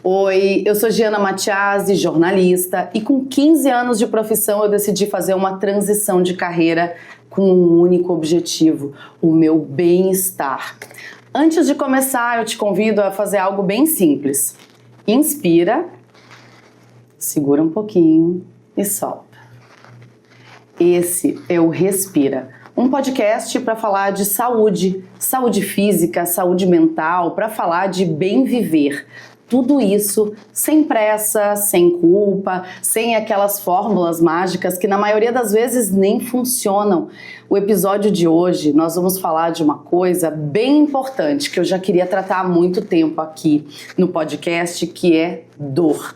Oi, eu sou Giana Matiasi, jornalista, e com 15 anos de profissão eu decidi fazer uma transição de carreira com um único objetivo, o meu bem-estar. Antes de começar, eu te convido a fazer algo bem simples. Inspira, segura um pouquinho e solta. Esse é o Respira, um podcast para falar de saúde física, saúde mental, para falar de bem viver. Tudo isso sem pressa, sem culpa, sem aquelas fórmulas mágicas que na maioria das vezes nem funcionam. O episódio de hoje nós vamos falar de uma coisa bem importante que eu já queria tratar há muito tempo aqui no podcast, que é dor.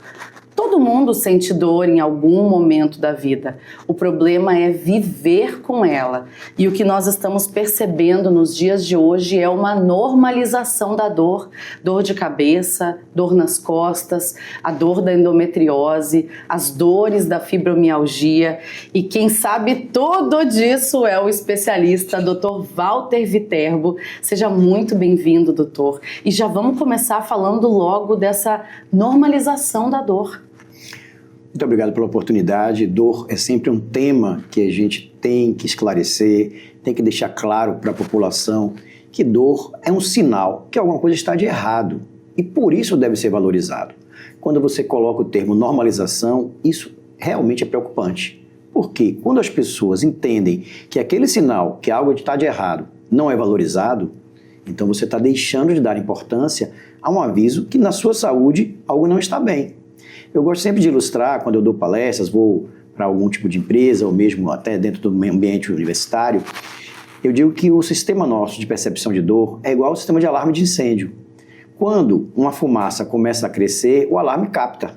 Todo mundo sente dor em algum momento da vida. O problema é viver com ela. E o que nós estamos percebendo nos dias de hoje é uma normalização da dor. Dor de cabeça, dor nas costas, a dor da endometriose, as dores da fibromialgia. E quem sabe tudo disso é o especialista Dr. Walter Viterbo. Seja muito bem-vindo, doutor. E já vamos começar falando logo dessa normalização da dor. Muito obrigado pela oportunidade. Dor é sempre um tema que a gente tem que esclarecer, tem que deixar claro para a população que dor é um sinal que alguma coisa está de errado e por isso deve ser valorizado. Quando você coloca o termo normalização, isso realmente é preocupante. Porque quando as pessoas entendem que aquele sinal que algo está de errado não é valorizado, então você está deixando de dar importância a um aviso que na sua saúde algo não está bem. Eu gosto sempre de ilustrar, quando eu dou palestras, vou para algum tipo de empresa ou mesmo até dentro do ambiente universitário, eu digo que o sistema nosso de percepção de dor é igual ao sistema de alarme de incêndio. Quando uma fumaça começa a crescer, o alarme capta.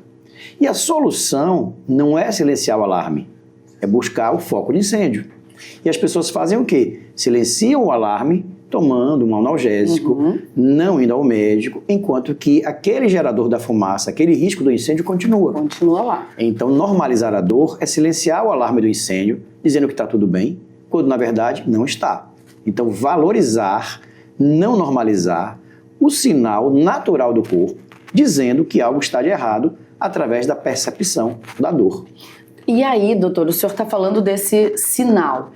E a solução não é silenciar o alarme, é buscar o foco de incêndio. E as pessoas fazem o quê? Silenciam o alarme tomando um analgésico, não indo ao médico, enquanto que aquele gerador da fumaça, aquele risco do incêndio continua. Continua lá. Então, normalizar a dor é silenciar o alarme do incêndio, dizendo que está tudo bem, quando na verdade não está. Então, valorizar, não normalizar o sinal natural do corpo, dizendo que algo está de errado através da percepção da dor. E aí, doutor, o senhor está falando desse sinal.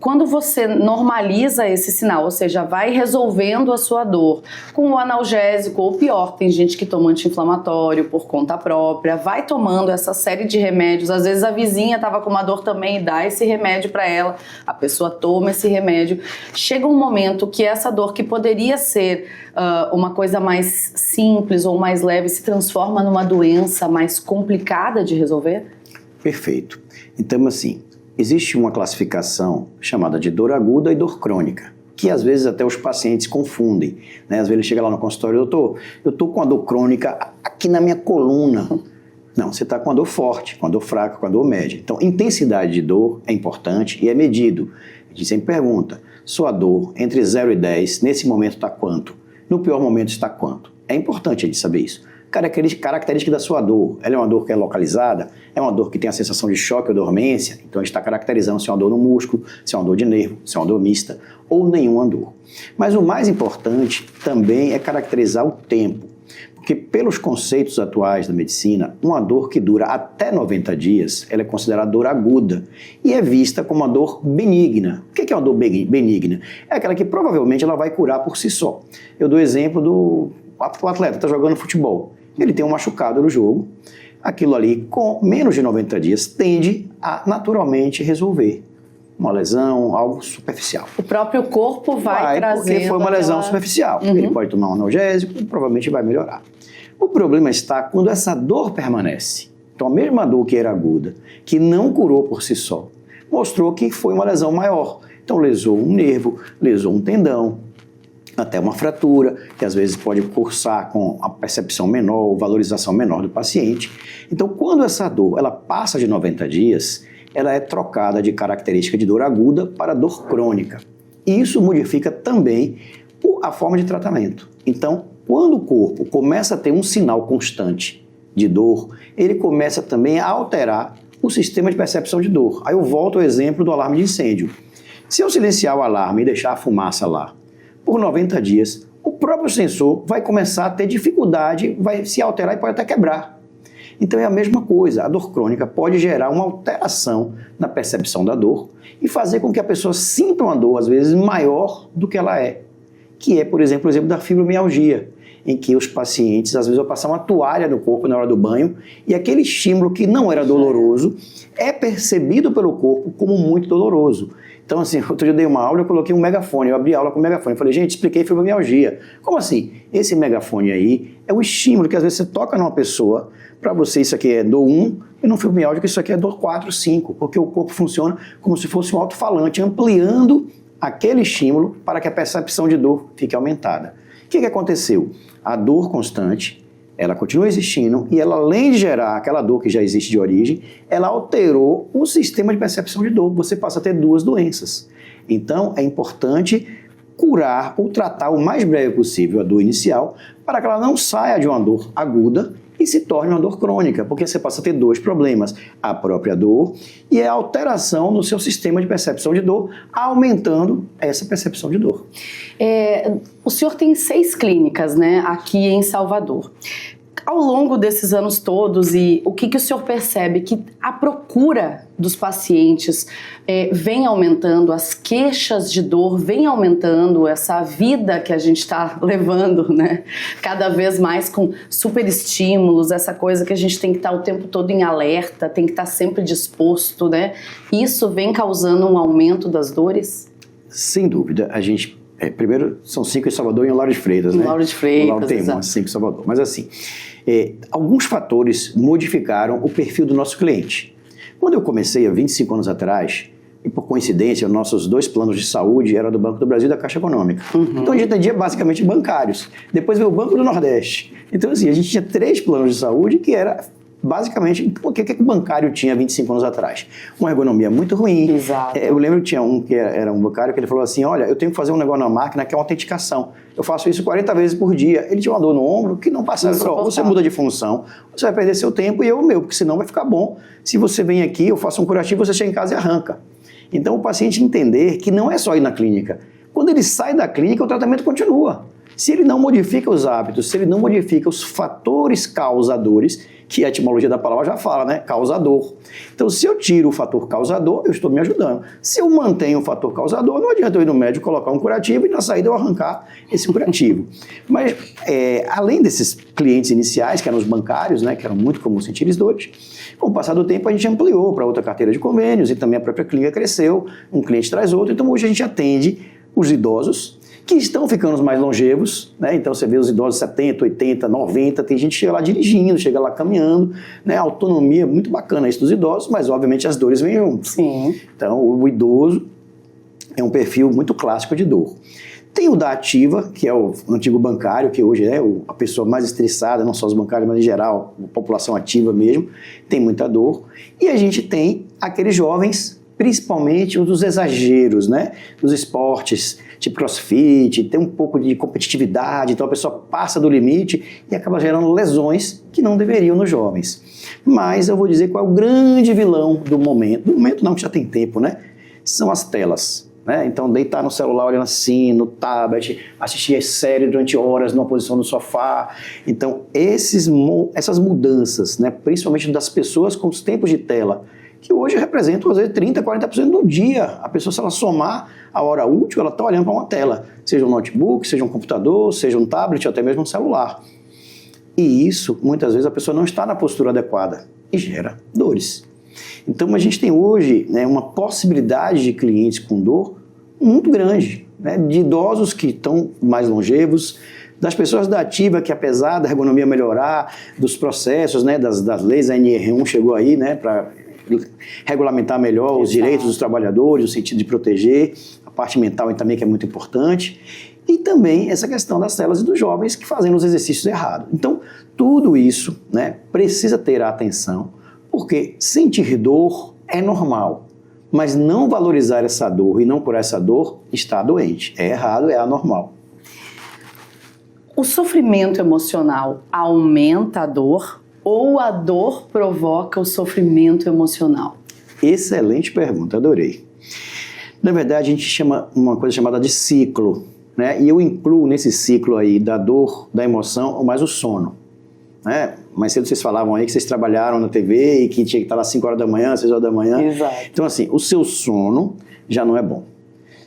Quando você normaliza esse sinal, ou seja, vai resolvendo a sua dor com o analgésico, ou pior, tem gente que toma anti-inflamatório por conta própria, vai tomando essa série de remédios, às vezes a vizinha estava com uma dor também e dá esse remédio para ela, a pessoa toma esse remédio, chega um momento que essa dor que poderia ser uma coisa mais simples ou mais leve se transforma numa doença mais complicada de resolver? Perfeito. Então, assim, existe uma classificação chamada de dor aguda e dor crônica, que às vezes até os pacientes confundem, né? Às vezes ele chega lá no consultório, doutor, eu estou com a dor crônica aqui na minha coluna. Não, você está com a dor forte, com a dor fraca, com a dor média. Então, intensidade de dor é importante e é medido. A gente sempre pergunta, sua dor entre 0 e 10, nesse momento está quanto? No pior momento está quanto? É importante a gente saber isso. Característica da sua dor, ela é uma dor que é localizada, é uma dor que tem a sensação de choque ou dormência, então a gente está caracterizando se é uma dor no músculo, se é uma dor de nervo, se é uma dor mista ou nenhuma dor. Mas o mais importante também é caracterizar o tempo, porque pelos conceitos atuais da medicina, uma dor que dura até 90 dias, ela é considerada dor aguda e é vista como uma dor benigna. O que é uma dor benigna? É aquela que provavelmente ela vai curar por si só. Eu dou exemplo do atleta, está jogando futebol. Ele tem um machucado no jogo, aquilo ali com menos de 90 dias tende a naturalmente resolver uma lesão, algo superficial. O próprio corpo vai trazendo... Porque foi uma lesão superficial. Ele pode tomar um analgésico e provavelmente vai melhorar. O problema está quando essa dor permanece. Então a mesma dor que era aguda, que não curou por si só, mostrou que foi uma lesão maior. Então lesou um nervo, lesou um tendão, até uma fratura, que às vezes pode cursar com a percepção menor ou valorização menor do paciente. Então, quando essa dor ela passa de 90 dias, ela é trocada de característica de dor aguda para dor crônica. E isso modifica também a forma de tratamento. Então, quando o corpo começa a ter um sinal constante de dor, ele começa também a alterar o sistema de percepção de dor. Aí eu volto ao exemplo do alarme de incêndio. Se eu silenciar o alarme e deixar a fumaça lá, por 90 dias, o próprio sensor vai começar a ter dificuldade, vai se alterar e pode até quebrar. Então é a mesma coisa, a dor crônica pode gerar uma alteração na percepção da dor e fazer com que a pessoa sinta uma dor, às vezes, maior do que ela é. Que é, por exemplo, o exemplo da fibromialgia, em que os pacientes, às vezes, vão passar uma toalha no corpo na hora do banho e aquele estímulo que não era doloroso é percebido pelo corpo como muito doloroso. Então, assim, outro dia eu dei uma aula, eu coloquei um megafone, eu abri a aula com um megafone, eu falei, gente, expliquei fibromialgia. Como assim? Esse megafone aí é um estímulo que às vezes você toca numa pessoa, para você isso aqui é dor 1, e no fibromialgia isso aqui é dor 4, 5, porque o corpo funciona como se fosse um alto-falante, ampliando aquele estímulo para que a percepção de dor fique aumentada. O que aconteceu? A dor constante, ela continua existindo e ela, além de gerar aquela dor que já existe de origem, ela alterou o sistema de percepção de dor. Você passa a ter duas doenças. Então, é importante curar ou tratar o mais breve possível a dor inicial para que ela não saia de uma dor aguda e se torne uma dor crônica, porque você passa a ter dois problemas, a própria dor e a alteração no seu sistema de percepção de dor, aumentando essa percepção de dor. O senhor tem 6 clínicas, né, aqui em Salvador. Ao longo desses anos todos, e o que o senhor percebe? Que a procura dos pacientes vem aumentando, as queixas de dor vem aumentando, essa vida que a gente está levando, né? Cada vez mais com super estímulos, essa coisa que a gente tem que estar o tempo todo em alerta, tem que estar sempre disposto, né? Isso vem causando um aumento das dores? Sem dúvida, a gente... primeiro, são 5 em Salvador e em Lauro de Freitas, né? Lauro de Freitas, Lauro tem umas 5 em Salvador. Mas assim, alguns fatores modificaram o perfil do nosso cliente. Quando eu comecei há 25 anos atrás, e por coincidência, nossos 2 planos de saúde eram do Banco do Brasil e da Caixa Econômica. Então a gente atendia basicamente bancários. Depois veio o Banco do Nordeste. Então assim, a gente tinha 3 planos de saúde que era... basicamente, o que o bancário tinha 25 anos atrás? Uma ergonomia muito ruim. Exato. Eu lembro que tinha um que era um bancário que ele falou assim, olha, eu tenho que fazer um negócio na máquina que é uma autenticação. Eu faço isso 40 vezes por dia. Ele tinha uma dor no ombro que não passava. Ele falou, você muda de função, você vai perder seu tempo e eu o meu, porque senão vai ficar bom. Se você vem aqui, eu faço um curativo, você chega em casa e arranca. Então o paciente entender que não é só ir na clínica. Quando ele sai da clínica, o tratamento continua. Se ele não modifica os hábitos, se ele não modifica os fatores causadores, que a etimologia da palavra já fala, né? Causador. Então, se eu tiro o fator causador, eu estou me ajudando. Se eu mantenho o fator causador, não adianta eu ir no médico colocar um curativo e na saída eu arrancar esse curativo. Mas, além desses clientes iniciais, que eram os bancários, né? Que eram muito comuns sentir dores, com o passar do tempo a gente ampliou para outra carteira de convênios e também a própria clínica cresceu, um cliente traz outro. Então, hoje a gente atende os idosos, que estão ficando mais longevos, né? Então você vê os idosos 70, 80, 90, tem gente que chega lá dirigindo, chega lá caminhando, né? A autonomia é muito bacana isso dos idosos, mas obviamente as dores vêm juntos. Sim. Então o idoso é um perfil muito clássico de dor. Tem o da ativa, que é o antigo bancário, que hoje é a pessoa mais estressada, não só os bancários, mas em geral, a população ativa mesmo, tem muita dor. E a gente tem aqueles jovens, principalmente os dos exageros, né? Dos esportes, tipo crossfit, tem um pouco de competitividade, então a pessoa passa do limite e acaba gerando lesões que não deveriam nos jovens. Mas eu vou dizer qual é o grande vilão do momento. Do momento não, que já tem tempo, né? São as telas. Né? Então deitar no celular olhando assim, no tablet, assistir série durante horas numa posição no sofá. Então essas mudanças, né? Principalmente das pessoas com os tempos de tela, que hoje representam, às vezes, 30%, 40% do dia. A pessoa, se ela somar a hora útil, ela está olhando para uma tela, seja um notebook, seja um computador, seja um tablet, ou até mesmo um celular. E isso, muitas vezes, a pessoa não está na postura adequada e gera dores. Então, a gente tem hoje, né, uma possibilidade de clientes com dor muito grande, né, de idosos que estão mais longevos, das pessoas da ativa que, apesar da ergonomia melhorar, dos processos, né, das leis, a NR1 chegou aí, né, para regulamentar melhor os direitos dos trabalhadores, no sentido de proteger a parte mental também, que é muito importante, e também essa questão das telas e dos jovens que fazem os exercícios errados. Então, tudo isso, né, precisa ter a atenção, porque sentir dor é normal, mas não valorizar essa dor e não curar essa dor está doente. É errado, é anormal. O sofrimento emocional aumenta a dor ou a dor provoca o sofrimento emocional? Excelente pergunta, adorei. Na verdade, a gente chama uma coisa chamada de ciclo, né? E eu incluo nesse ciclo aí da dor, da emoção, mais o sono. Né? Mais cedo vocês falavam aí que vocês trabalharam na TV e que tinha que estar lá às 5 horas da manhã, 6 horas da manhã. Exato. Então assim, o seu sono já não é bom.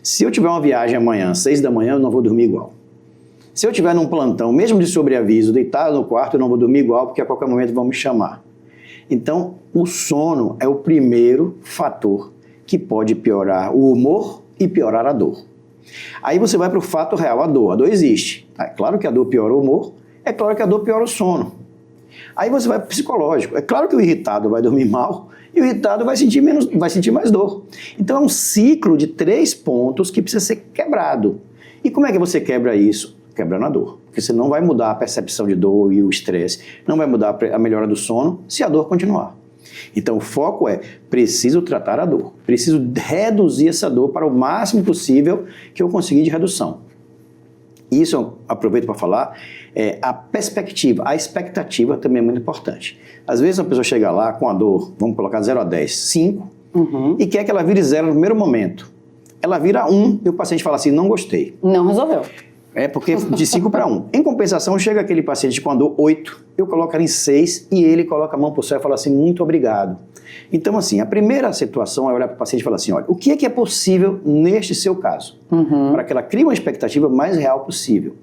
Se eu tiver uma viagem amanhã, 6 da manhã, eu não vou dormir igual. Se eu tiver num plantão, mesmo de sobreaviso, deitado no quarto, eu não vou dormir igual, porque a qualquer momento vão me chamar. Então, o sono é o primeiro fator que pode piorar o humor e piorar a dor. Aí você vai para o fato real, a dor. A dor existe. É claro que a dor piora o humor, é claro que a dor piora o sono. Aí você vai para o psicológico. É claro que o irritado vai dormir mal e o irritado vai sentir mais dor. Então é um ciclo de 3 pontos que precisa ser quebrado. E como é que você quebra isso? Quebrando a dor. Porque você não vai mudar a percepção de dor e o estresse, não vai mudar a melhora do sono se a dor continuar. Então o foco é, preciso tratar a dor, preciso reduzir essa dor para o máximo possível que eu conseguir de redução. Isso eu aproveito para falar, a perspectiva, a expectativa também é muito importante. Às vezes a pessoa chega lá com a dor, vamos colocar 0 a 10, 5, e quer que ela vire 0 no primeiro momento. Ela vira 1 e o paciente fala assim, não gostei. Não resolveu. É porque de 5 para 1. Em compensação, chega aquele paciente com a dor 8, eu coloco ela em 6 e ele coloca a mão para o céu e fala assim, muito obrigado. Então, assim, a primeira situação é olhar para o paciente e falar assim, olha, o que é possível neste seu caso? Para que ela crie uma expectativa mais real possível.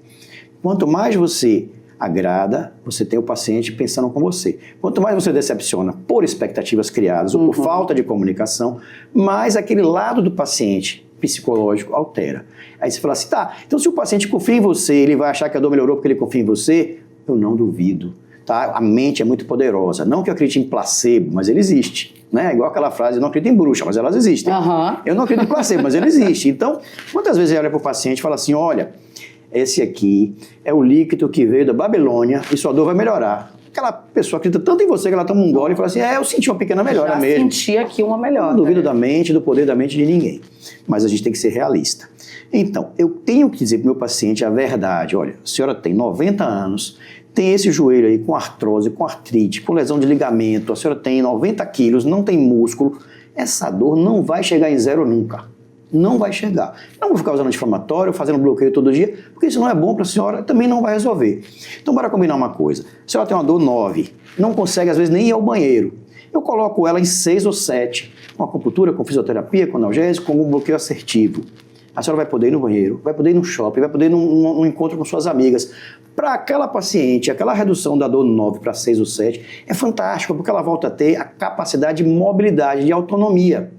Quanto mais você agrada, você tem o paciente pensando com você. Quanto mais você decepciona por expectativas criadas ou por falta de comunicação, mais aquele lado do paciente psicológico altera. Aí você fala assim, tá, então se o paciente confia em você, ele vai achar que a dor melhorou porque ele confia em você? Eu não duvido, tá? A mente é muito poderosa. Não que eu acredite em placebo, mas ele existe, né? Igual aquela frase, eu não acredito em bruxa, mas elas existem. Eu não acredito em placebo, mas ele existe. Então, quantas vezes você olha para o paciente e fala assim, olha, esse aqui é o líquido que veio da Babilônia e sua dor vai melhorar. Aquela pessoa acredita tanto em você que ela toma um gole e fala assim, eu senti uma pequena melhora mesmo. Já senti aqui uma melhora. Não duvido da mente, do poder da mente de ninguém. Mas a gente tem que ser realista. Então, eu tenho que dizer para o meu paciente a verdade. Olha, a senhora tem 90 anos, tem esse joelho aí com artrose, com artrite, com lesão de ligamento, a senhora tem 90 quilos, não tem músculo. Essa dor não vai chegar em 0 nunca. Não vai chegar. Não vou ficar usando anti-inflamatório, fazendo bloqueio todo dia, porque isso não é bom para a senhora, também não vai resolver. Então, bora combinar uma coisa. A senhora tem uma dor 9, não consegue às vezes nem ir ao banheiro. Eu coloco ela em 6 ou 7, com acupuntura, com fisioterapia, com analgésico, com um bloqueio assertivo. A senhora vai poder ir no banheiro, vai poder ir no shopping, vai poder ir num encontro com suas amigas. Para aquela paciente, aquela redução da dor 9 para 6 ou 7 é fantástico, porque ela volta a ter a capacidade de mobilidade, de autonomia.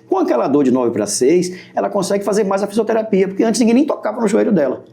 Com aquela dor de 9 para 6, ela consegue fazer mais a fisioterapia, porque antes ninguém nem tocava no joelho dela.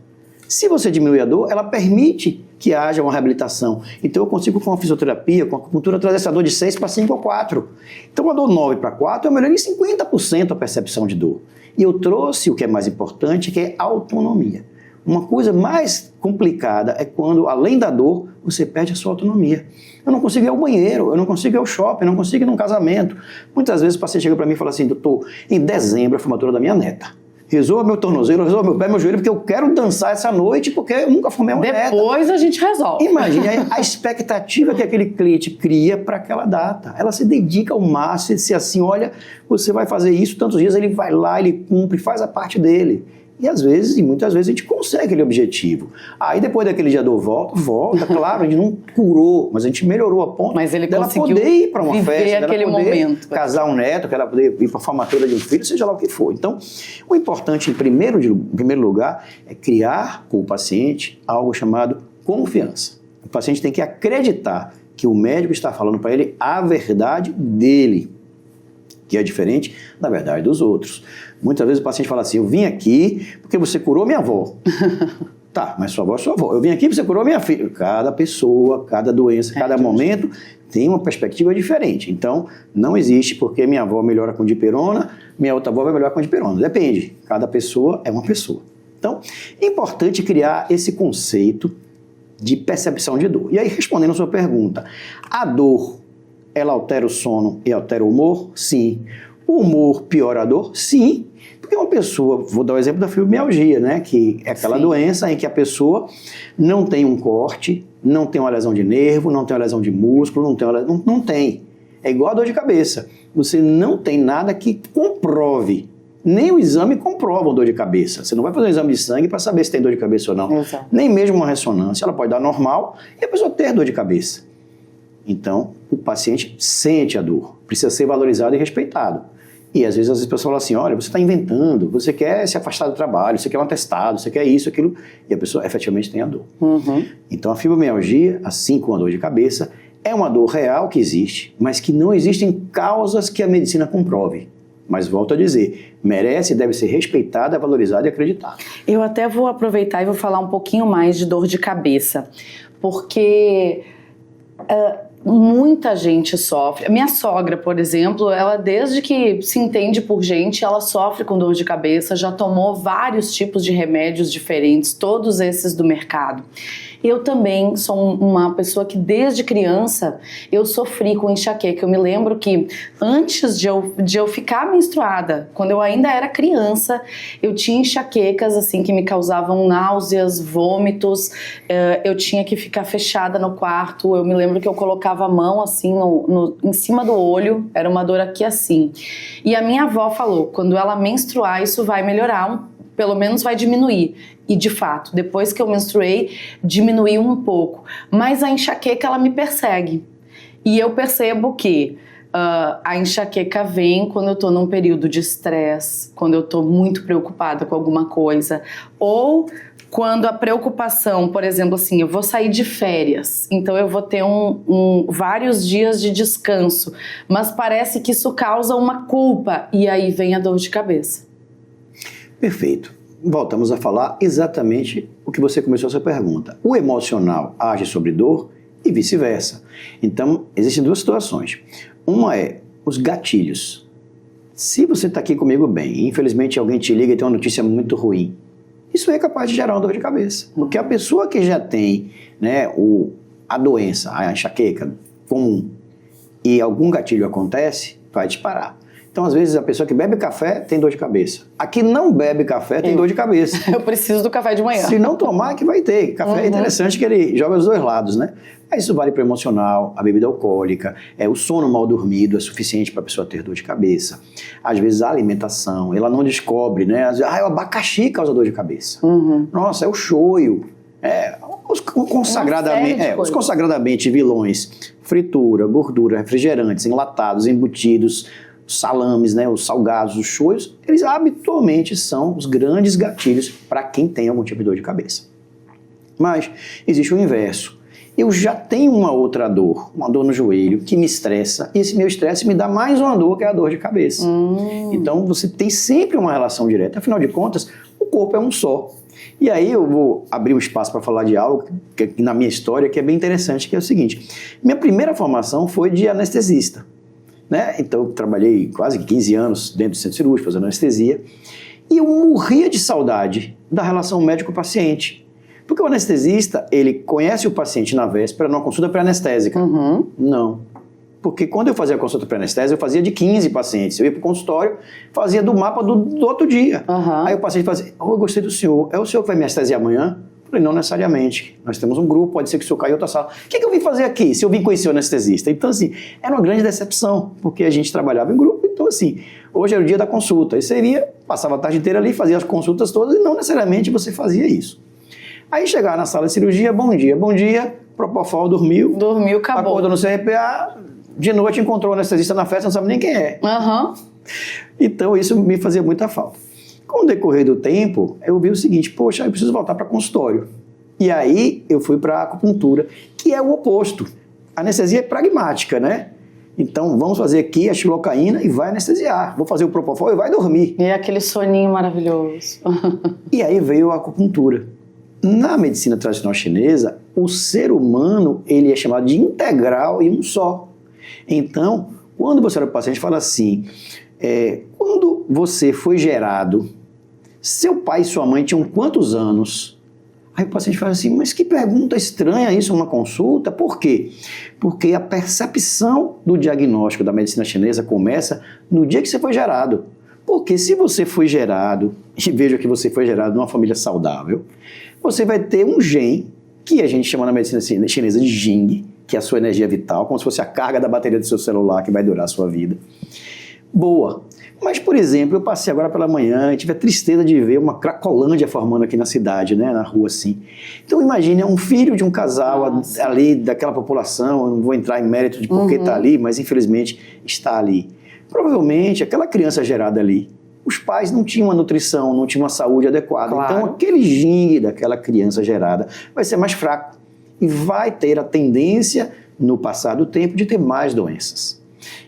Se você diminui a dor, ela permite que haja uma reabilitação. Então eu consigo com a fisioterapia, com a acupuntura, trazer essa dor de 6 para 5 ou 4. Então a dor 9 para 4 eu melhorei em 50% a percepção de dor. E eu trouxe o que é mais importante, que é autonomia. Uma coisa mais complicada é quando, além da dor, você perde a sua autonomia. Eu não consigo ir ao banheiro, eu não consigo ir ao shopping, eu não consigo ir num casamento. Muitas vezes o paciente chega para mim e fala assim, doutor, em dezembro é a formatura da minha neta. Resolva meu tornozelo, resolva meu pé, meu joelho, porque eu quero dançar essa noite, porque eu nunca fumei uma neta. Depois a gente resolve. Imagine a expectativa que aquele cliente cria para aquela data. Ela se dedica ao máximo, se assim, olha, você vai fazer isso tantos dias, ele vai lá, ele cumpre, faz a parte dele. E às vezes, e muitas vezes, a gente consegue aquele objetivo. Aí depois daquele dia a dor volta, claro, a gente não curou, mas a gente melhorou a ponto dela poder ir para uma festa, dela poder casar um neto, que ela poder ir para a formatura de um filho, seja lá o que for. Então, o importante, em primeiro lugar, é criar com o paciente algo chamado confiança. O paciente tem que acreditar que o médico está falando para ele a verdade dele, que é diferente da verdade dos outros. Muitas vezes o paciente fala assim, eu vim aqui porque você curou minha avó. Tá, mas sua avó é sua avó. Eu vim aqui porque você curou minha filha. Cada pessoa, cada doença, cada momento tem uma perspectiva diferente. Então, não existe porque minha avó melhora com dipirona, minha outra avó vai melhorar com dipirona. Depende. Cada pessoa é uma pessoa. Então, é importante criar esse conceito de percepção de dor. E aí, respondendo a sua pergunta, a dor, ela altera o sono e altera o humor? Sim. O humor piora a dor? Sim. Porque uma pessoa, vou dar o exemplo da fibromialgia, né? Que é aquela doença em que a pessoa não tem um corte, não tem uma lesão de nervo, não tem uma lesão de músculo, não tem. É igual a dor de cabeça. Você não tem nada que comprove Nem o exame comprova dor de cabeça. Você não vai fazer um exame de sangue para saber se tem dor de cabeça ou não. Exato. Nem mesmo uma ressonância. Ela pode dar normal e a pessoa ter dor de cabeça. Então, o paciente sente a dor. Precisa ser valorizado e respeitado. E às vezes as pessoas falam assim, olha, você está inventando, você quer se afastar do trabalho, você quer um atestado, você quer isso, aquilo, e a pessoa efetivamente tem a dor. Então a fibromialgia, assim como a dor de cabeça, é uma dor real que existe, mas que não existem causas que a medicina comprove. Mas volto a dizer, merece e deve ser respeitada, valorizada e acreditada. Eu até vou aproveitar e vou falar um pouquinho mais de dor de cabeça, porque muita gente sofre. Minha sogra, por exemplo, ela desde que se entende por gente, ela sofre com dor de cabeça, já tomou vários tipos de remédios diferentes, todos esses do mercado. Eu também sou uma pessoa que desde criança eu sofri com enxaqueca. Eu me lembro que antes de eu ficar menstruada, quando eu ainda era criança, eu tinha enxaquecas assim que me causavam náuseas, vômitos, eu tinha que ficar fechada no quarto. Eu me lembro que eu colocava a mão assim em cima do olho, era uma dor aqui assim. E a minha avó falou, quando ela menstruar isso vai melhorar, pelo menos vai diminuir. E de fato, depois que eu menstruei, diminuiu um pouco. Mas a enxaqueca, ela me persegue. E eu percebo que a enxaqueca vem quando eu tô num período de estresse, quando eu tô muito preocupada com alguma coisa, ou quando a preocupação, por exemplo, assim, eu vou sair de férias, então eu vou ter vários dias de descanso, mas parece que isso causa uma culpa, e aí vem a dor de cabeça. Perfeito. Voltamos a falar exatamente o que você começou a sua pergunta. O emocional age sobre dor e vice-versa. Então, existem duas situações. Uma é os gatilhos. Se você está aqui comigo bem e infelizmente alguém te liga e tem uma notícia muito ruim, isso é capaz de gerar uma dor de cabeça. Porque a pessoa que já tem, né, a doença, a enxaqueca comum, e algum gatilho acontece, vai disparar. Então, às vezes, a pessoa que bebe café tem dor de cabeça. A que não bebe café tem dor de cabeça. Eu preciso do café de manhã. Se não tomar, que vai ter. Café é interessante que ele joga os dois lados, né? Mas isso vale para o emocional, a bebida alcoólica, o sono mal dormido é suficiente para a pessoa ter dor de cabeça. Às vezes, a alimentação, ela não descobre, né? Às vezes, o abacaxi causa dor de cabeça. Nossa, é o shoyu. Os consagradamente vilões. Fritura, gordura, refrigerantes, enlatados, embutidos, salames, né, os salgados, os shoyos, eles habitualmente são os grandes gatilhos para quem tem algum tipo de dor de cabeça. Mas existe o inverso. Eu já tenho uma outra dor, uma dor no joelho, que me estressa, e esse meu estresse me dá mais uma dor, que é a dor de cabeça. Então você tem sempre uma relação direta, afinal de contas, o corpo é um só. E aí eu vou abrir um espaço para falar de algo que na minha história que é bem interessante, que é o seguinte. Minha primeira formação foi de anestesista. Né? Então eu trabalhei quase 15 anos dentro do centro cirúrgico, fazendo anestesia, e eu morria de saudade da relação médico-paciente. Porque o anestesista, ele conhece o paciente na véspera numa consulta pré-anestésica. Não. Porque quando eu fazia a consulta pré-anestésica, eu fazia de 15 pacientes. Eu ia para o consultório, fazia do mapa do outro dia. Aí o paciente fazia, eu gostei do senhor, é o senhor que vai me anestesiar amanhã? Eu falei, não necessariamente. Nós temos um grupo, pode ser que o senhor caia em outra sala. O que eu vim fazer aqui, se eu vim conhecer o anestesista? Então, assim, era uma grande decepção, porque a gente trabalhava em grupo. Então, assim, hoje era o dia da consulta. E você passava a tarde inteira ali, fazia as consultas todas, e não necessariamente você fazia isso. Aí chegava na sala de cirurgia, bom dia, Propofol dormiu. Dormiu, acabou. Acordou no CRPA, de noite encontrou o anestesista na festa, não sabe nem quem é. Então, isso me fazia muita falta. Com o decorrer do tempo, eu vi o seguinte, poxa, eu preciso voltar para consultório. E aí eu fui para a acupuntura, que é o oposto. A anestesia é pragmática, né? Então vamos fazer aqui a xilocaína e vai anestesiar. Vou fazer o propofol e vai dormir. E é aquele soninho maravilhoso. E aí veio a acupuntura. Na medicina tradicional chinesa, o ser humano ele é chamado de integral e um só. Então, quando você olha para o paciente, fala assim, quando você foi gerado, seu pai e sua mãe tinham quantos anos? Aí o paciente fala assim, mas que pergunta estranha isso, uma consulta? Por quê? Porque a percepção do diagnóstico da medicina chinesa começa no dia que você foi gerado. Porque se você foi gerado, e veja que você foi gerado numa família saudável, você vai ter um gene, que a gente chama na medicina chinesa de Jing, que é a sua energia vital, como se fosse a carga da bateria do seu celular que vai durar a sua vida. Boa. Mas, por exemplo, eu passei agora pela manhã e tive a tristeza de ver uma Cracolândia formando aqui na cidade, né, na rua assim. Então imagine, é um filho de um casal ali, daquela população, eu não vou entrar em mérito de por que está ali, mas infelizmente está ali. Provavelmente aquela criança gerada ali, os pais não tinham uma nutrição, não tinham uma saúde adequada. Claro. Então aquele gene daquela criança gerada vai ser mais fraco e vai ter a tendência, no passar do tempo, de ter mais doenças.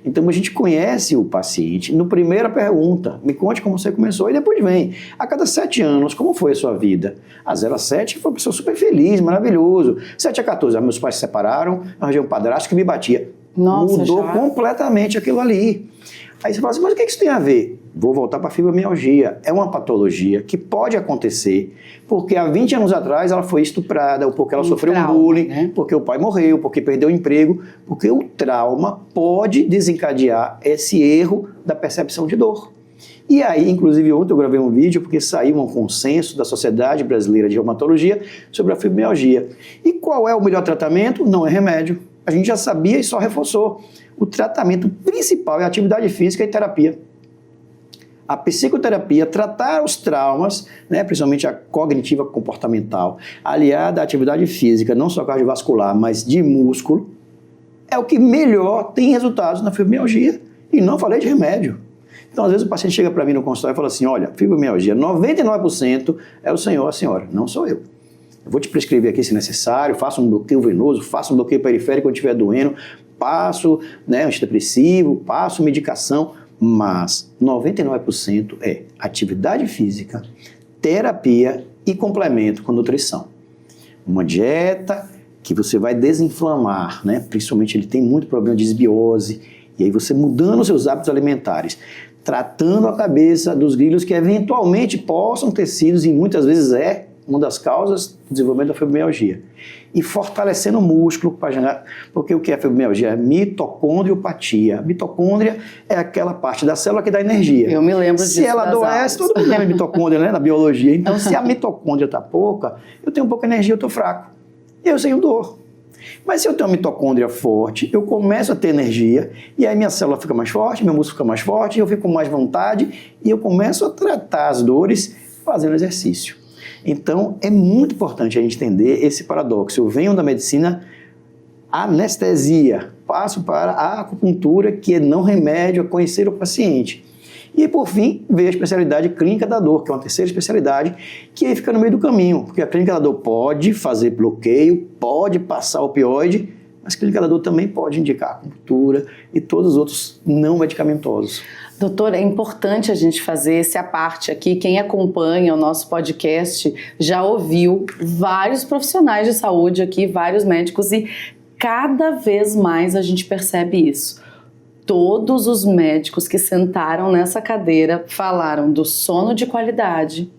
Então a gente conhece o paciente no primeira pergunta, me conte como você começou, e depois vem, a cada 7 anos, como foi a sua vida? A 0 a 7 foi uma pessoa super feliz, maravilhoso. 7 a 14, meus pais se separaram, arranjei um padrasto que me batia. Nossa, mudou já. completamente aquilo ali. Aí você fala assim, mas o que isso tem a ver? Vou voltar para a fibromialgia. É uma patologia que pode acontecer porque há 20 anos atrás ela foi estuprada, ou porque ela sofreu um bullying, né? Porque o pai morreu, porque perdeu o emprego, porque o trauma pode desencadear esse erro da percepção de dor. E aí, inclusive ontem eu gravei um vídeo porque saiu um consenso da Sociedade Brasileira de Reumatologia sobre a fibromialgia. E qual é o melhor tratamento? Não é remédio. A gente já sabia e só reforçou. O tratamento principal é a atividade física e terapia. A psicoterapia, tratar os traumas, né, principalmente a cognitiva comportamental, aliada à atividade física, não só cardiovascular, mas de músculo, é o que melhor tem resultados na fibromialgia. E não falei de remédio. Então, às vezes o paciente chega para mim no consultório e fala assim, olha, fibromialgia, 99% é o senhor ou a senhora, não sou eu. Eu vou te prescrever aqui se necessário, faço um bloqueio venoso, faço um bloqueio periférico quando estiver doendo, passo, né, antidepressivo, passo medicação, mas 99% é atividade física, terapia e complemento com nutrição. Uma dieta que você vai desinflamar, né? Principalmente ele tem muito problema de desbiose, e aí você mudando os seus hábitos alimentares, tratando a cabeça dos grilos que eventualmente possam ter sido, e muitas vezes é uma das causas do desenvolvimento da fibromialgia. E fortalecendo o músculo, porque o que é fibromialgia? É mitocondriopatia. A mitocôndria é aquela parte da célula que dá energia. Eu me lembro disso. Se ela adoece, todo mundo lembra de mitocôndria, né, na biologia. Então, se a mitocôndria está pouca, eu tenho pouca energia, eu estou fraco. E eu tenho dor. Mas se eu tenho uma mitocôndria forte, eu começo a ter energia, e aí minha célula fica mais forte, meu músculo fica mais forte, eu fico com mais vontade, e eu começo a tratar as dores fazendo exercício. Então, é muito importante a gente entender esse paradoxo. Eu venho da medicina anestesia, passo para a acupuntura, que é não remédio, a conhecer o paciente. E, por fim, veio a especialidade clínica da dor, que é uma terceira especialidade, que aí fica no meio do caminho, porque a clínica da dor pode fazer bloqueio, pode passar opioide, mas a clínica da dor também pode indicar acupuntura e todos os outros não medicamentosos. Doutor, é importante a gente fazer esse à parte aqui. Quem acompanha o nosso podcast já ouviu vários profissionais de saúde aqui, vários médicos, e cada vez mais a gente percebe isso. Todos os médicos que sentaram nessa cadeira falaram do sono de qualidade,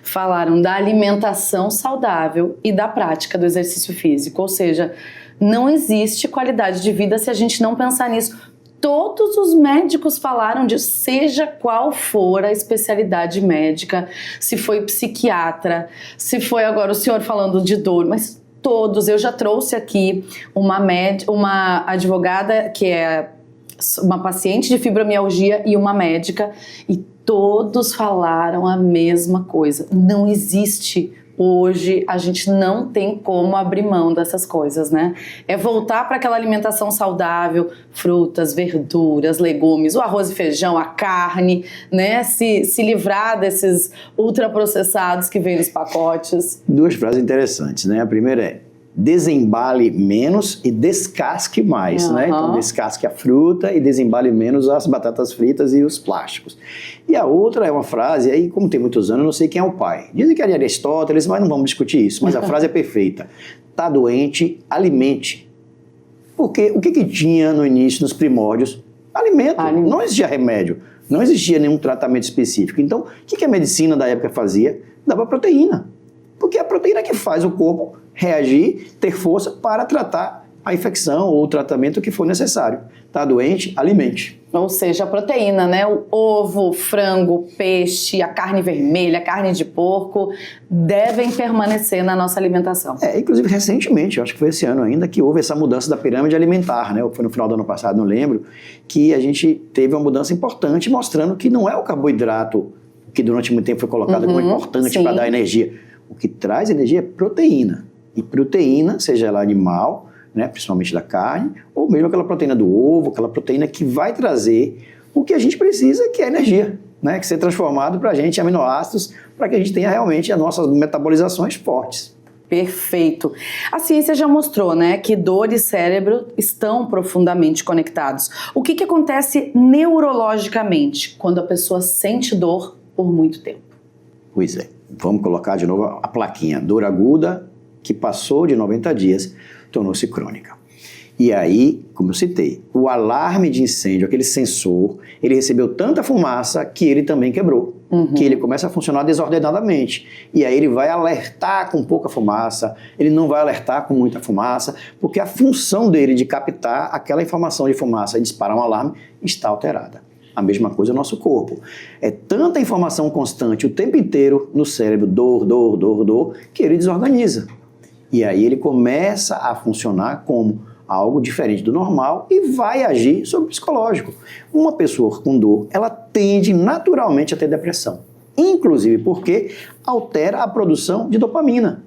falaram da alimentação saudável e da prática do exercício físico. Ou seja, não existe qualidade de vida se a gente não pensar nisso. Todos os médicos falaram disso, seja qual for a especialidade médica, se foi psiquiatra, se foi agora o senhor falando de dor, mas todos. Eu já trouxe aqui uma advogada que é uma paciente de fibromialgia e uma médica, e todos falaram a mesma coisa. Não existe hoje, a gente não tem como abrir mão dessas coisas, né? É voltar para aquela alimentação saudável, frutas, verduras, legumes, o arroz e feijão, a carne, né? Se livrar desses ultraprocessados que vêm nos pacotes. Duas frases interessantes, né? A primeira é: desembale menos e descasque mais, né? Então, descasque a fruta e desembale menos as batatas fritas e os plásticos. E a outra é uma frase, aí como tem muitos anos, eu não sei quem é o pai. Dizem que é de Aristóteles, mas não vamos discutir isso. Mas a frase é perfeita. Tá doente, alimente. Porque o que tinha no início, nos primórdios? Alimento. Não existia remédio, não existia nenhum tratamento específico. Então, o que a medicina da época fazia? Dava proteína. Porque é a proteína que faz o corpo reagir, ter força para tratar a infecção ou o tratamento que for necessário. Está doente? Alimente. Ou seja, a proteína, né? O ovo, o frango, o peixe, a carne vermelha, a carne de porco devem permanecer na nossa alimentação. Inclusive recentemente, eu acho que foi esse ano ainda, que houve essa mudança da pirâmide alimentar, né? Ou foi no final do ano passado, não lembro, que a gente teve uma mudança importante mostrando que não é o carboidrato que durante muito tempo foi colocado como importante para dar energia. O que traz energia é proteína. E proteína, seja ela animal, né, principalmente da carne, ou mesmo aquela proteína do ovo, aquela proteína que vai trazer o que a gente precisa, que é energia, né, que ser transformado para a gente em aminoácidos, para que a gente tenha realmente as nossas metabolizações fortes. Perfeito. A ciência já mostrou, né, que dor e cérebro estão profundamente conectados. O que acontece neurologicamente quando a pessoa sente dor por muito tempo? Pois é, vamos colocar de novo a plaquinha, dor aguda que passou de 90 dias, tornou-se crônica. E aí, como eu citei, o alarme de incêndio, aquele sensor, ele recebeu tanta fumaça que ele também quebrou, que ele começa a funcionar desordenadamente. E aí ele vai alertar com pouca fumaça, ele não vai alertar com muita fumaça, porque a função dele de captar aquela informação de fumaça e disparar um alarme está alterada. A mesma coisa no nosso corpo. É tanta informação constante o tempo inteiro no cérebro, dor, que ele desorganiza. E aí ele começa a funcionar como algo diferente do normal e vai agir sobre o psicológico. Uma pessoa com dor, ela tende naturalmente a ter depressão. Inclusive porque altera a produção de dopamina.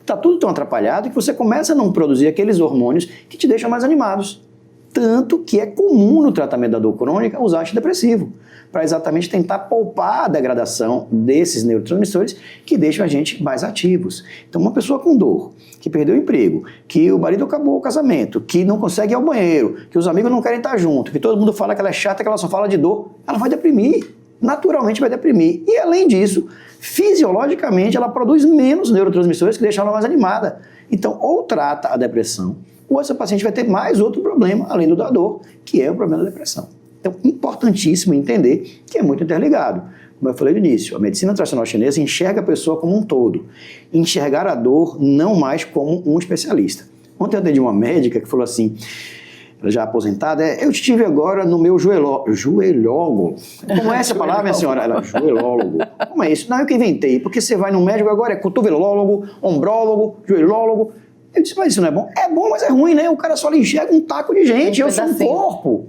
Está tudo tão atrapalhado que você começa a não produzir aqueles hormônios que te deixam mais animados. Tanto que é comum no tratamento da dor crônica usar antidepressivo, para exatamente tentar poupar a degradação desses neurotransmissores que deixam a gente mais ativos. Então, uma pessoa com dor, que perdeu o emprego, que o marido acabou o casamento, que não consegue ir ao banheiro, que os amigos não querem estar junto, que todo mundo fala que ela é chata, que ela só fala de dor, ela vai deprimir, naturalmente vai deprimir. E, além disso, fisiologicamente, ela produz menos neurotransmissores que deixam ela mais animada. Então, ou trata a depressão, ou essa paciente vai ter mais outro problema, além do da dor, que é o problema da depressão. Então, importantíssimo entender que é muito interligado. Como eu falei no início, a medicina tradicional chinesa enxerga a pessoa como um todo. Enxergar a dor não mais como um especialista. Ontem eu atendi uma médica que falou assim, ela já aposentada, eu estive agora no meu joelólogo. Como é essa palavra, minha senhora? Ela, joelólogo. Como é isso? Não, eu que inventei, porque você vai no médico agora, é cotovelólogo, ombrólogo, joelólogo. Eu disse, mas isso não é bom? É bom, mas é ruim, né? O cara só lhe enxerga um taco de gente, eu sou um corpo.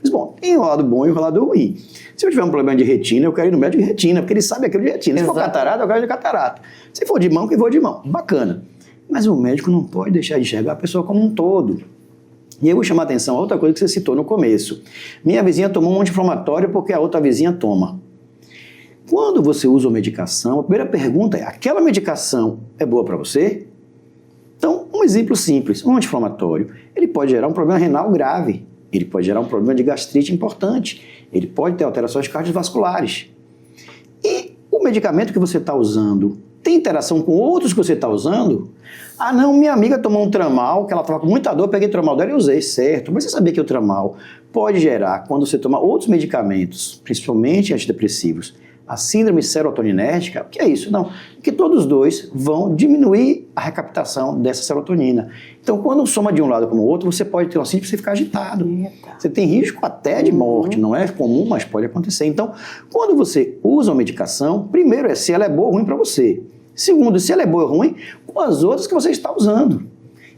Mas, bom, tem o lado bom e o lado ruim. Se eu tiver um problema de retina, eu quero ir no médico de retina, porque ele sabe aquilo de retina. Se for catarata, eu quero ir de catarata. Se for de mão, que vou de mão. Bacana. Mas o médico não pode deixar de enxergar a pessoa como um todo. E eu vou chamar a atenção a outra coisa que você citou no começo. Minha vizinha tomou um anti-inflamatório porque a outra vizinha toma. Quando você usa uma medicação, a primeira pergunta é, aquela medicação é boa para você? Então, um exemplo simples, um anti-inflamatório, ele pode gerar um problema renal grave, ele pode gerar um problema de gastrite importante, ele pode ter alterações cardiovasculares. E o medicamento que você está usando tem interação com outros que você está usando? Ah não, minha amiga tomou um tramal, que ela estava com muita dor, peguei o tramal dela e usei, certo. Mas você sabia que o tramal pode gerar, quando você toma outros medicamentos, principalmente antidepressivos, a síndrome serotoninérgica? O que é isso? Não, porque todos os dois vão diminuir a recaptação dessa serotonina. Então, quando soma de um lado como o outro, você pode ter um síndrome e você ficar agitado. Você tem risco até de morte, não é comum, mas pode acontecer. Então, quando você usa uma medicação, primeiro é se ela é boa ou ruim para você. Segundo, se ela é boa ou ruim com as outras que você está usando.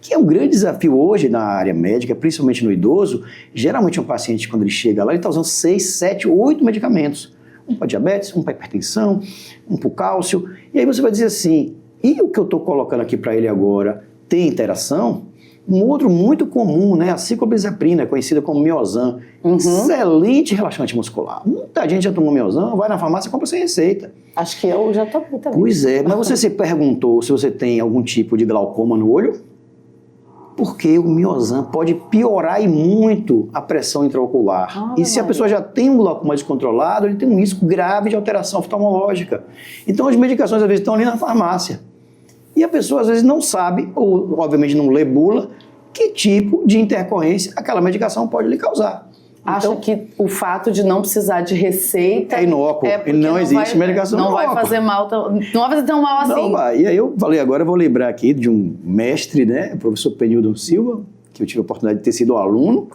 Que é um grande desafio hoje na área médica, principalmente no idoso. Geralmente um paciente, quando ele chega lá, ele está usando 6, 7, 8 medicamentos. Um para diabetes, um para hipertensão, um para o cálcio. E aí você vai dizer assim, e o que eu estou colocando aqui para ele agora tem interação? Um outro muito comum, né? A ciclobenzaprina, conhecida como Miozan. Excelente relaxante muscular. Muita gente já tomou Miozan, vai na farmácia e compra sem receita. Acho que eu já tomei também. Pois é, mas você se perguntou se você tem algum tipo de glaucoma no olho? Porque o Miozan pode piorar e muito a pressão intraocular. E se a pessoa já tem um glaucoma descontrolado, ele tem um risco grave de alteração oftalmológica. Então as medicações às vezes estão ali na farmácia. E a pessoa às vezes não sabe, ou obviamente não lê bula, que tipo de intercorrência aquela medicação pode lhe causar. Acha então, que o fato de não precisar de receita é inócuo, não existe medicação não vai fazer mal, não vai fazer tão mal assim. Não vai. E aí eu falei, agora eu vou lembrar aqui de um mestre, né, o professor Penilton Silva, que eu tive a oportunidade de ter sido aluno.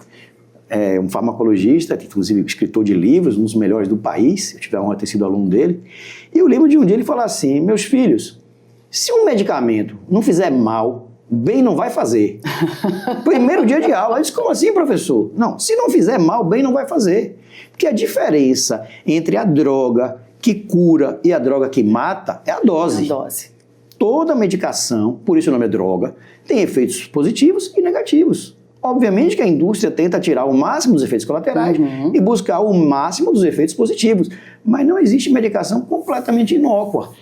um farmacologista, inclusive escritor de livros, um dos melhores do país, eu tive a honra de ter sido aluno dele, e eu lembro de um dia ele falar assim, meus filhos, se um medicamento não fizer mal, bem não vai fazer. Primeiro dia de aula, eu disse, como assim, professor? Não, se não fizer mal, bem não vai fazer. Porque a diferença entre a droga que cura e a droga que mata é a dose. A dose. Toda medicação, por isso o nome é droga, tem efeitos positivos e negativos. Obviamente que a indústria tenta tirar o máximo dos efeitos colaterais e buscar o máximo dos efeitos positivos, mas não existe medicação completamente inócua.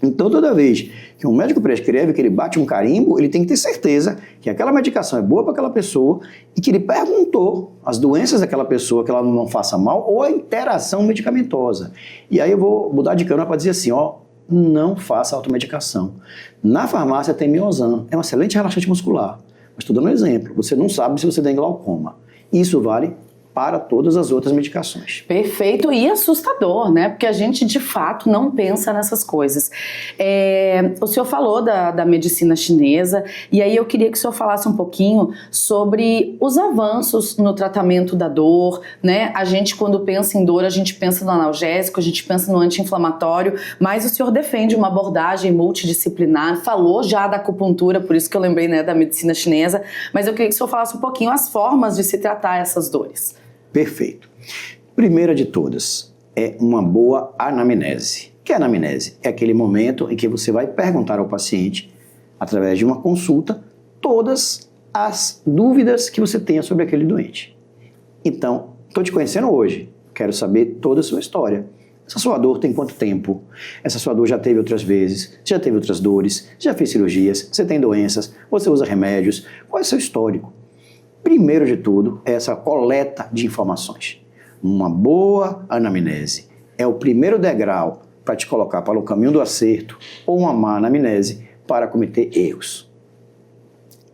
Então, toda vez que um médico prescreve, que ele bate um carimbo, ele tem que ter certeza que aquela medicação é boa para aquela pessoa e que ele perguntou as doenças daquela pessoa, que ela não faça mal, ou a interação medicamentosa. E aí eu vou mudar de câmera para dizer assim, ó, não faça automedicação. Na farmácia tem Miosan, é um excelente relaxante muscular. Mas estou dando um exemplo, você não sabe se você tem glaucoma. Isso vale para todas as outras medicações. Perfeito e assustador, né? Porque a gente, de fato, não pensa nessas coisas. O senhor falou da medicina chinesa, e aí eu queria que o senhor falasse um pouquinho sobre os avanços no tratamento da dor, né? A gente, quando pensa em dor, a gente pensa no analgésico, a gente pensa no anti-inflamatório, mas o senhor defende uma abordagem multidisciplinar, falou já da acupuntura, por isso que eu lembrei, né, da medicina chinesa, mas eu queria que o senhor falasse um pouquinho as formas de se tratar essas dores. Perfeito. Primeira de todas, é uma boa anamnese. O que é anamnese? É aquele momento em que você vai perguntar ao paciente, através de uma consulta, todas as dúvidas que você tenha sobre aquele doente. Então, estou te conhecendo hoje, quero saber toda a sua história. Essa sua dor tem quanto tempo? Essa sua dor já teve outras vezes? Já teve outras dores? Já fez cirurgias? Você tem doenças? Você usa remédios? Qual é o seu histórico? Primeiro de tudo, é essa coleta de informações. Uma boa anamnese é o primeiro degrau para te colocar para o caminho do acerto ou uma má anamnese para cometer erros.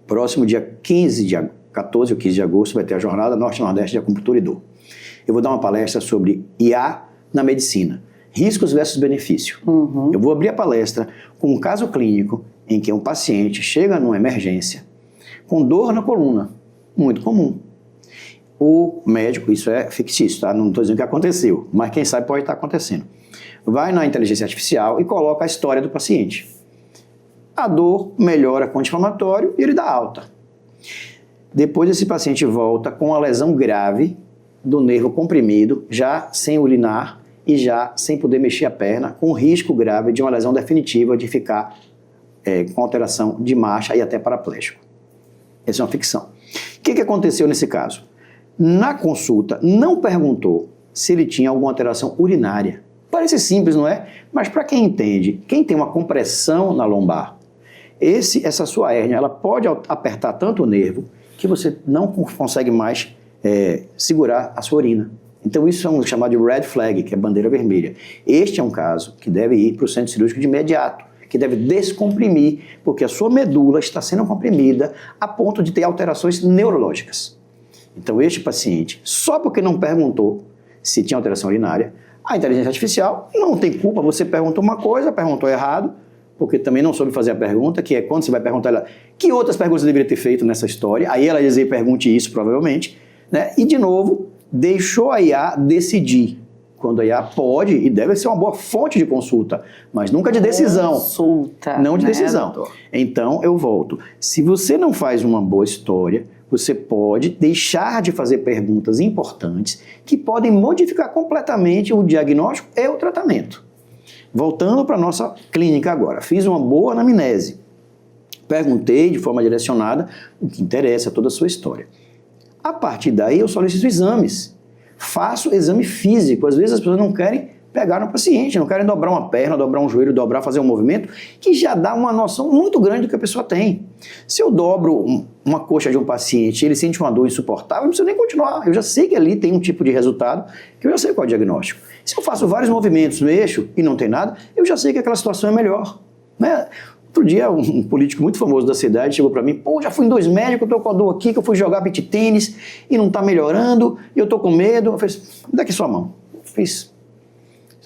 Próximo dia 14 ou 15 de agosto vai ter a Jornada Norte-Nordeste de Acupuntura e Dor. Eu vou dar uma palestra sobre IA na medicina, riscos versus benefício. Eu vou abrir a palestra com um caso clínico em que um paciente chega numa emergência com dor na coluna, muito comum. O médico, isso é fictício, tá? Não estou dizendo que aconteceu, mas quem sabe pode estar acontecendo. Vai na inteligência artificial e coloca a história do paciente. A dor melhora com anti-inflamatório e ele dá alta. Depois esse paciente volta com uma lesão grave do nervo comprimido, já sem urinar e já sem poder mexer a perna, com risco grave de uma lesão definitiva de ficar com alteração de marcha e até paraplégico. Essa é uma ficção. O que aconteceu nesse caso? Na consulta, não perguntou se ele tinha alguma alteração urinária. Parece simples, não é? Mas para quem entende, quem tem uma compressão na lombar, essa sua hérnia, ela pode apertar tanto o nervo que você não consegue mais segurar a sua urina. Então isso é um chamado de red flag, que é bandeira vermelha. Este é um caso que deve ir para o centro cirúrgico de imediato, que deve descomprimir, porque a sua medula está sendo comprimida a ponto de ter alterações neurológicas. Então este paciente, só porque não perguntou se tinha alteração urinária, a inteligência artificial não tem culpa, você perguntou uma coisa, perguntou errado, porque também não soube fazer a pergunta, que é quando você vai perguntar ela, que outras perguntas você deveria ter feito nessa história, aí ela dizer, pergunte isso provavelmente, né? E de novo, deixou a IA decidir. Quando a IA pode e deve ser uma boa fonte de consulta, mas nunca de decisão. Consulta. Não de decisão. Doutor? Então, eu volto. Se você não faz uma boa história, você pode deixar de fazer perguntas importantes que podem modificar completamente o diagnóstico e o tratamento. Voltando para a nossa clínica agora. Fiz uma boa anamnese. Perguntei de forma direcionada o que interessa, toda a sua história. A partir daí, eu solicito exames. Faço exame físico. Às vezes as pessoas não querem pegar no paciente, não querem dobrar uma perna, dobrar um joelho, fazer um movimento que já dá uma noção muito grande do que a pessoa tem. Se eu dobro uma coxa de um paciente e ele sente uma dor insuportável, eu não preciso nem continuar. Eu já sei que ali tem um tipo de resultado que eu já sei qual é o diagnóstico. Se eu faço vários movimentos, mexo e não tem nada, eu já sei que aquela situação é melhor, né? Outro dia, um político muito famoso da cidade chegou para mim, pô, já fui em 2 médicos, eu tô com a dor aqui, que eu fui jogar beach tênis e não tá melhorando, e eu tô com medo. Eu falei, me dá aqui sua mão. Eu fiz,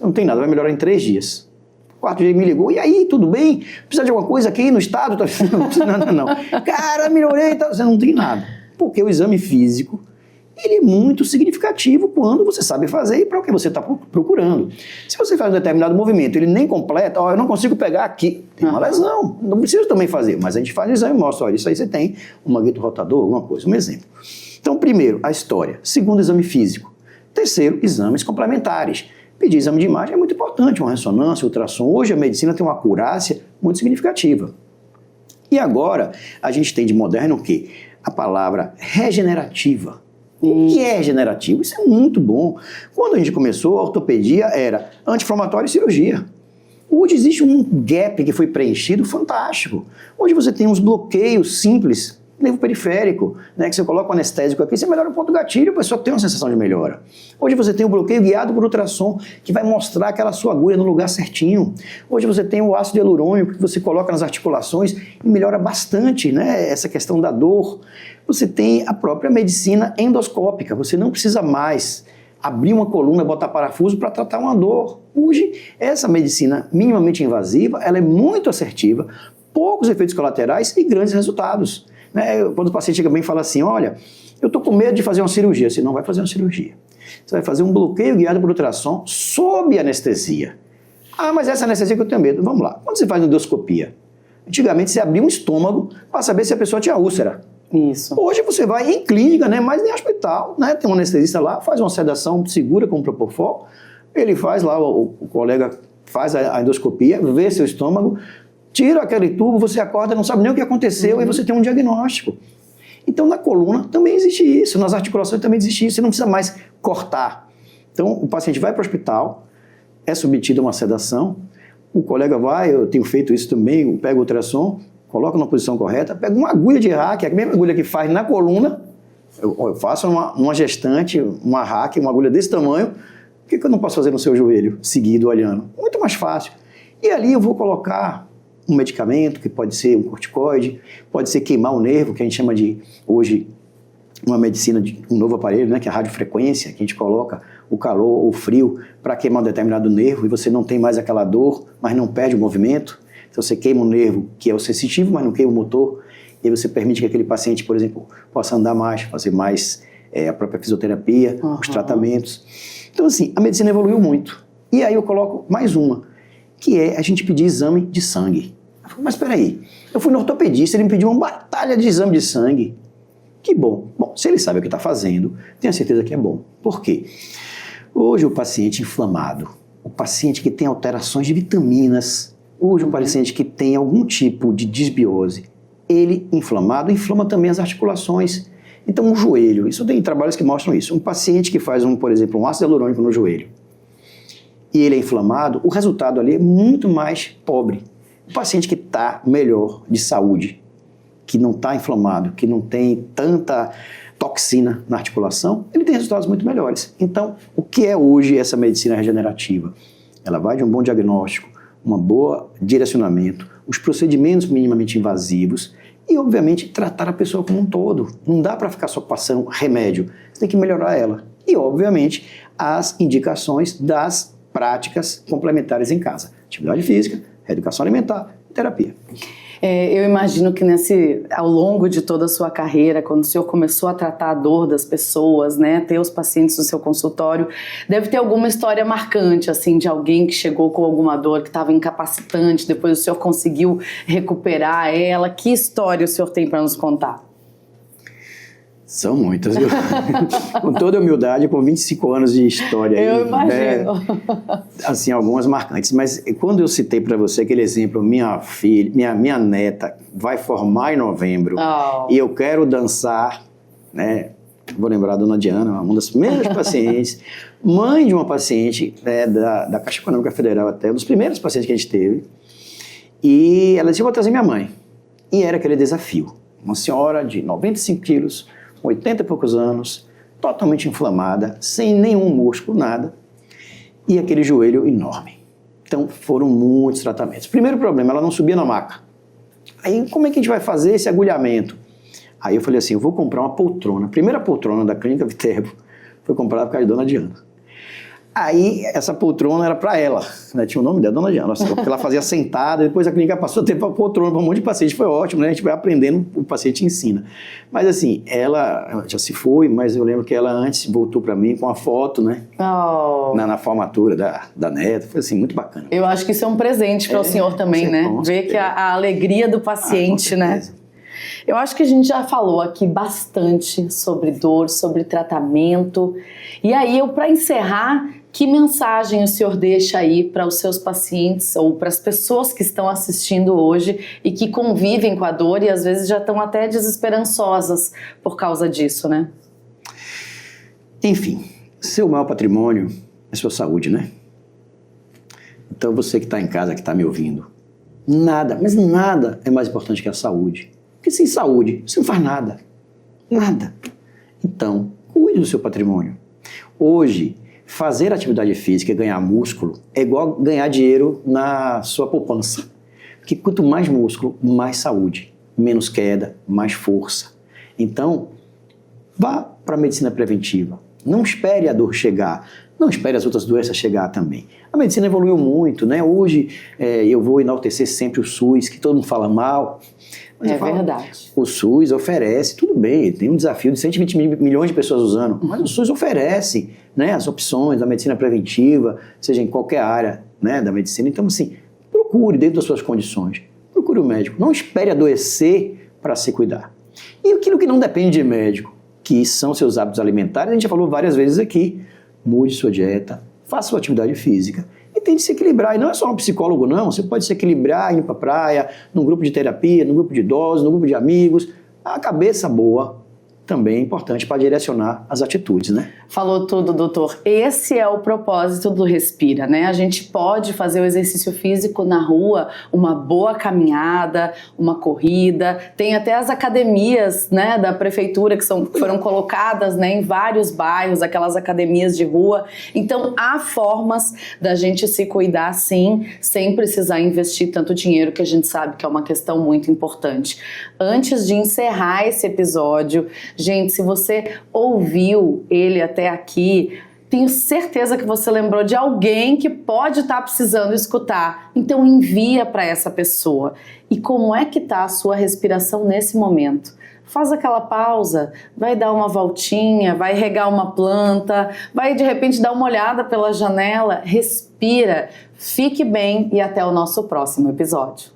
não tem nada, vai melhorar em 3 dias. O 4º dia ele me ligou, e aí, tudo bem? Precisa de alguma coisa aqui no estado? Não precisa nada não. Cara, melhorei, tá? Você não tem nada. Porque o exame físico, ele é muito significativo quando você sabe fazer e para o que você está procurando. Se você faz um determinado movimento, ele nem completa, eu não consigo pegar aqui, tem uma lesão, não precisa também fazer, mas a gente faz o exame e mostra, olha, isso aí você tem um manguito rotador, alguma coisa, um exemplo. Então, primeiro, a história. Segundo, exame físico. Terceiro, exames complementares. Pedir exame de imagem é muito importante, uma ressonância, ultrassom. Hoje a medicina tem uma acurácia muito significativa. E agora, a gente tem de moderno o quê? A palavra regenerativa. O que é regenerativo? Isso é muito bom. Quando a gente começou, a ortopedia era anti-inflamatória e cirurgia. Hoje existe um gap que foi preenchido fantástico. Hoje você tem uns bloqueios simples, nervo periférico, né, que você coloca o anestésico aqui, você melhora o ponto gatilho, a pessoa tem uma sensação de melhora. Hoje você tem o bloqueio guiado por ultrassom, que vai mostrar aquela sua agulha no lugar certinho. Hoje você tem o ácido hialurônico, que você coloca nas articulações e melhora bastante, né, essa questão da dor. Você tem a própria medicina endoscópica, você não precisa mais abrir uma coluna, botar parafuso para tratar uma dor. Hoje, essa medicina minimamente invasiva, ela é muito assertiva, poucos efeitos colaterais e grandes resultados. Né? Quando o paciente chega bem e fala assim, olha, eu estou com medo de fazer uma cirurgia. Você não vai fazer uma cirurgia. Você vai fazer um bloqueio guiado por ultrassom sob anestesia. Ah, mas essa anestesia que eu tenho medo. Vamos lá. Quando você faz endoscopia, antigamente você abria um estômago para saber se a pessoa tinha úlcera. Isso. Hoje você vai em clínica, né, mas em hospital, né, tem um anestesista lá, faz uma sedação segura com Propofol, ele faz lá, o colega faz a endoscopia, vê seu estômago, tira aquele tubo, você acorda, não sabe nem o que aconteceu e você tem um diagnóstico. Então na coluna também existe isso, nas articulações também existe isso, você não precisa mais cortar. Então o paciente vai para o hospital, é submetido a uma sedação, o colega vai, eu tenho feito isso também, pega o ultrassom, coloca na posição correta, pega uma agulha de hack, a mesma agulha que faz na coluna, eu faço uma gestante, uma hack, uma agulha desse tamanho, por que eu não posso fazer no seu joelho, seguido, olhando? Muito mais fácil. E ali eu vou colocar um medicamento, que pode ser um corticoide, pode ser queimar o nervo, que a gente chama de, hoje, uma medicina de um novo aparelho, né, que é a radiofrequência, que a gente coloca o calor ou o frio para queimar um determinado nervo e você não tem mais aquela dor, mas não perde o movimento. Então você queima um nervo que é o sensitivo, mas não queima o motor, e aí você permite que aquele paciente, por exemplo, possa andar mais, fazer mais a própria fisioterapia, os tratamentos. Então assim, a medicina evoluiu muito. E aí eu coloco mais uma, que é a gente pedir exame de sangue. Mas espera aí, eu fui no ortopedista, ele me pediu uma batalha de exame de sangue. Que bom. Bom, se ele sabe o que está fazendo, tenho certeza que é bom. Por quê? Hoje o paciente inflamado, o paciente que tem alterações de vitaminas, hoje um paciente que tem algum tipo de disbiose, ele inflamado, inflama também as articulações. Então o joelho, isso tem trabalhos que mostram isso. Um paciente que faz, por exemplo, um ácido hialurônico no joelho, e ele é inflamado, o resultado ali é muito mais pobre. O paciente que está melhor de saúde, que não está inflamado, que não tem tanta toxina na articulação, ele tem resultados muito melhores. Então, o que é hoje essa medicina regenerativa? Ela vai de um bom diagnóstico, um bom direcionamento, os procedimentos minimamente invasivos e, obviamente, tratar a pessoa como um todo. Não dá para ficar só passando remédio, você tem que melhorar ela. E, obviamente, as indicações das práticas complementares em casa. Atividade física, reeducação alimentar e terapia. Eu imagino que ao longo de toda a sua carreira, quando o senhor começou a tratar a dor das pessoas, né, ter os pacientes no seu consultório, deve ter alguma história marcante, assim, de alguém que chegou com alguma dor que estava incapacitante, depois o senhor conseguiu recuperar ela. Que história o senhor tem para nos contar? São muitas, viu? Com toda humildade, com 25 anos de história. Eu imagino. Assim, algumas marcantes. Mas quando eu citei para você aquele exemplo, minha filha, minha neta vai formar em novembro e eu quero dançar, né? Vou lembrar a dona Diana, uma das primeiras pacientes, mãe de uma paciente, né, da Caixa Econômica Federal até, um dos primeiros pacientes que a gente teve. E ela disse, eu vou trazer minha mãe. E era aquele desafio. Uma senhora de 95 quilos, 80 e poucos anos, totalmente inflamada, sem nenhum músculo, nada, e aquele joelho enorme. Então, foram muitos tratamentos. Primeiro problema, ela não subia na maca. Aí, como é que a gente vai fazer esse agulhamento? Aí eu falei assim, eu vou comprar uma poltrona. A primeira poltrona da Clínica Viterbo foi comprada por causa da dona Diana. Aí, essa poltrona era para ela, né? Tinha o nome dela, Dona Diana, nossa, porque ela fazia sentada, depois a clínica passou a ter para poltrona para um monte de paciente, foi ótimo, né? A gente vai aprendendo, o paciente ensina. Mas assim, ela já se foi, mas eu lembro que ela antes voltou para mim com uma foto, né? Oh. Na formatura da neta, foi assim, muito bacana. Eu acho que isso é um presente para o senhor também, né? Ver que a alegria do paciente, né? Eu acho que a gente já falou aqui bastante sobre dor, sobre tratamento. E aí, para encerrar, que mensagem o senhor deixa aí para os seus pacientes ou para as pessoas que estão assistindo hoje e que convivem com a dor e às vezes já estão até desesperançosas por causa disso, né? Enfim, seu maior patrimônio é sua saúde, né? Então você que está em casa, que está me ouvindo, nada, mas nada é mais importante que a saúde. Porque sem saúde você não faz nada. Nada. Então, cuide do seu patrimônio. Hoje, fazer atividade física e ganhar músculo é igual ganhar dinheiro na sua poupança. Porque quanto mais músculo, mais saúde. Menos queda, mais força. Então, vá para a medicina preventiva. Não espere a dor chegar. Não espere as outras doenças chegar também. A medicina evoluiu muito, né? Hoje, eu vou enaltecer sempre o SUS, que todo mundo fala mal. Mas é verdade. O SUS oferece, tudo bem, tem um desafio de 120 milhões de pessoas usando, mas o SUS oferece, né, as opções da medicina preventiva, seja em qualquer área, né, da medicina. Então, assim, procure dentro das suas condições, procure o médico. Não espere adoecer para se cuidar. E aquilo que não depende de médico, que são seus hábitos alimentares, a gente já falou várias vezes aqui, mude sua dieta, faça sua atividade física, e tente se equilibrar. E não é só um psicólogo, não. Você pode se equilibrar indo para a praia, num grupo de terapia, num grupo de idosos, num grupo de amigos. A cabeça boa também é importante para direcionar as atitudes, né? Falou tudo, doutor. Esse é o propósito do Respira, né? A gente pode fazer o exercício físico na rua, uma boa caminhada, uma corrida. Tem até as academias, né, da prefeitura que foram colocadas, né, em vários bairros, aquelas academias de rua. Então, há formas da gente se cuidar, sim, sem precisar investir tanto dinheiro, que a gente sabe que é uma questão muito importante. Antes de encerrar esse episódio, gente, se você ouviu ele até aqui, tenho certeza que você lembrou de alguém que pode estar precisando escutar. Então envia para essa pessoa. E como é que está a sua respiração nesse momento? Faz aquela pausa, vai dar uma voltinha, vai regar uma planta, vai de repente dar uma olhada pela janela, respira, fique bem e até o nosso próximo episódio.